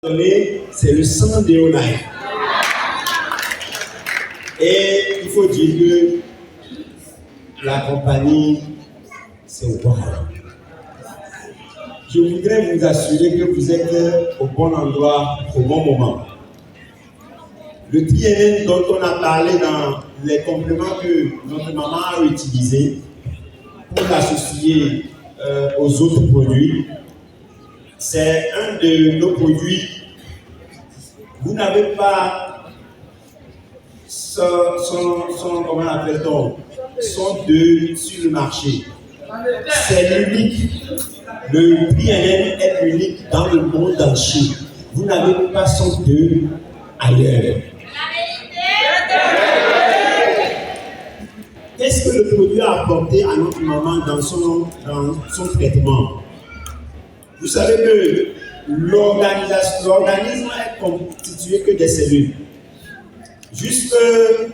donné, c'est le sang de Onaï. Et il faut dire que la compagnie, c'est wow. Je voudrais vous assurer que vous êtes au bon endroit, au bon moment. Le TNN dont on a parlé dans les compléments que notre maman a utilisés pour l'associer aux autres produits, c'est un de nos produits. Vous n'avez pas comment appelle-t-on, son deux sur le marché. C'est l'unique. Le TNN est unique dans le monde entier. Vous n'avez pas son deux ailleurs. Qu'est-ce que le produit a apporté à notre maman dans son traitement? Vous savez que l'organisme est constitué que des cellules. Juste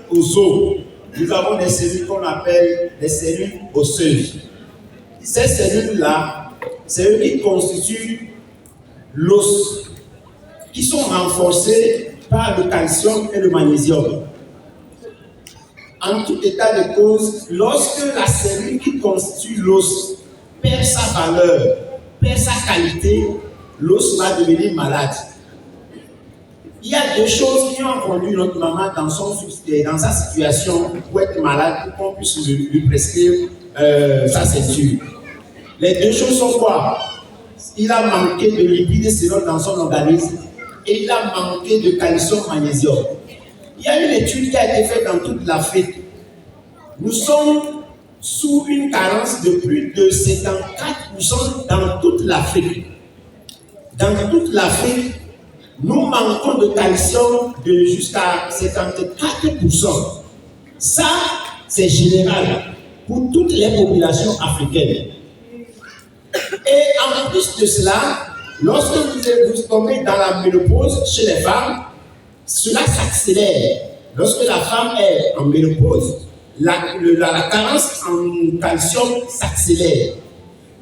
aux os, nous avons des cellules qu'on appelle des cellules osseuses. Ces cellules-là, c'est eux qui constituent l'os, qui sont renforcées par le calcium et le magnésium. En tout état de cause, lorsque la cellule qui constitue l'os perd sa valeur, perd sa qualité, l'os va devenir malade. Il y a deux choses qui ont conduit notre maman dans sa situation pour être malade, pour qu'on puisse lui prescrire sa ceinture. Les deux choses sont quoi? Il a manqué de lipides stérols dans son organisme et il a manqué de calcium magnésium. Il y a une étude qui a été faite dans toute l'Afrique. Nous sommes sous une carence de plus de 54% dans toute l'Afrique. Dans toute l'Afrique, nous manquons de calcium de jusqu'à 54%. Ça, c'est général pour toutes les populations africaines. Et en plus de cela, lorsque vous tombez dans la ménopause chez les femmes, cela s'accélère. Lorsque la femme est en ménopause, la carence en calcium s'accélère.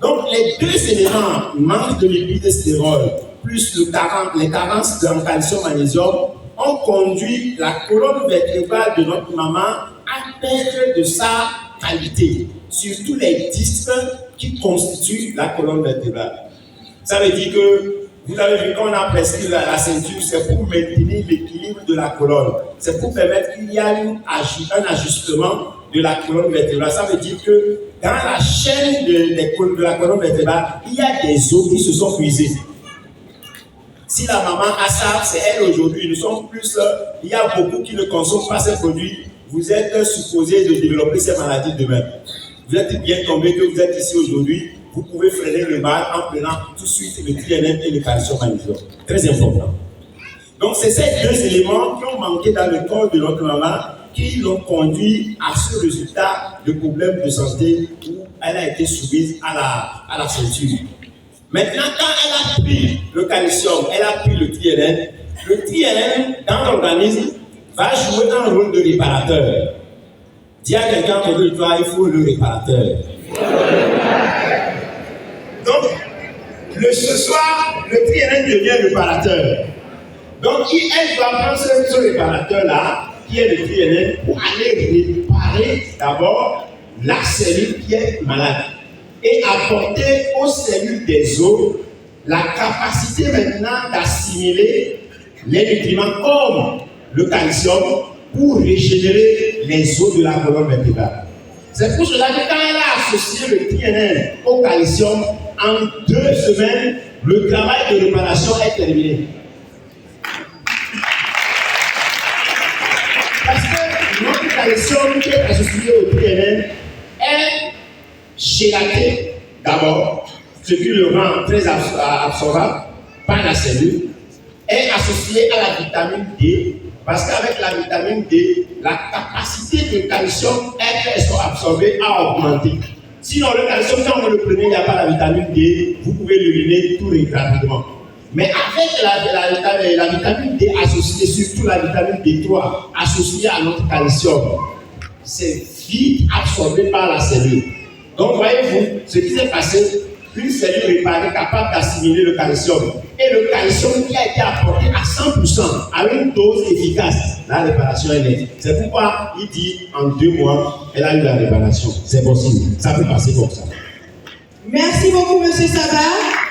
Donc les deux éléments, manque de lipides stérols, plus les carences en calcium magnésium, ont conduit la colonne vertébrale de notre maman à perdre de sa qualité, surtout les disques qui constituent la colonne vertébrale. Ça veut dire que vous avez vu qu'on a prescrit la ceinture, c'est pour maintenir l'équilibre de la colonne. C'est pour permettre qu'il y ait un ajustement de la colonne vertébrale. Ça veut dire que dans la chaîne de la colonne vertébrale, il y a des os qui se sont brisés. Si la maman a ça, c'est elle aujourd'hui. Nous sommes plus, il y a beaucoup qui ne consomment pas ces produits. Vous êtes supposé de développer ces maladies demain. Vous êtes bien tombé que vous êtes ici aujourd'hui. Vous pouvez freiner le mal en prenant tout de suite le TNN et le calcium magnésium. Très important. Donc, c'est ces deux éléments qui ont manqué dans le corps de notre maman qui l'ont conduit à ce résultat de problème de santé où elle a été soumise à la ceinture. Maintenant, quand elle a pris le calcium, elle a pris le TNN dans l'organisme va jouer un rôle de réparateur. Dis à quelqu'un autour de toi, il faut le réparateur. Donc, ce soir, le TNN devient réparateur. Donc, elle doit prendre ce réparateur-là, qui est le TNN, pour aller réparer d'abord la cellule qui est malade et apporter aux cellules des os la capacité maintenant d'assimiler les nutriments comme le calcium pour régénérer les os de la colonne vertébrale. C'est pour cela que quand elle a associé le TNN au calcium, en 2 semaines, le travail de réparation est terminé. Parce que notre calcium qui est associé au TNN est chélaté d'abord, ce qui le rend très absorbable par la cellule, est associé à la vitamine D, parce qu'avec la vitamine D, la capacité de calcium être absorbée a augmenté. Sinon, le calcium, quand vous le prenez, il n'y a pas la vitamine D, vous pouvez l'uriner tout rapidement. Mais avec la vitamine D associée, surtout la vitamine D3 associée à notre calcium, c'est vite absorbé par la cellule. Donc, voyez-vous, ce qui s'est passé, une cellule réparée capable d'assimiler le calcium et le calcium qui a été apporté à 100%, à une dose efficace, la réparation est nette. C'est pourquoi il dit en 2 mois, elle a eu la réparation. C'est possible. Ça peut passer comme ça. Merci beaucoup, M. Sabat.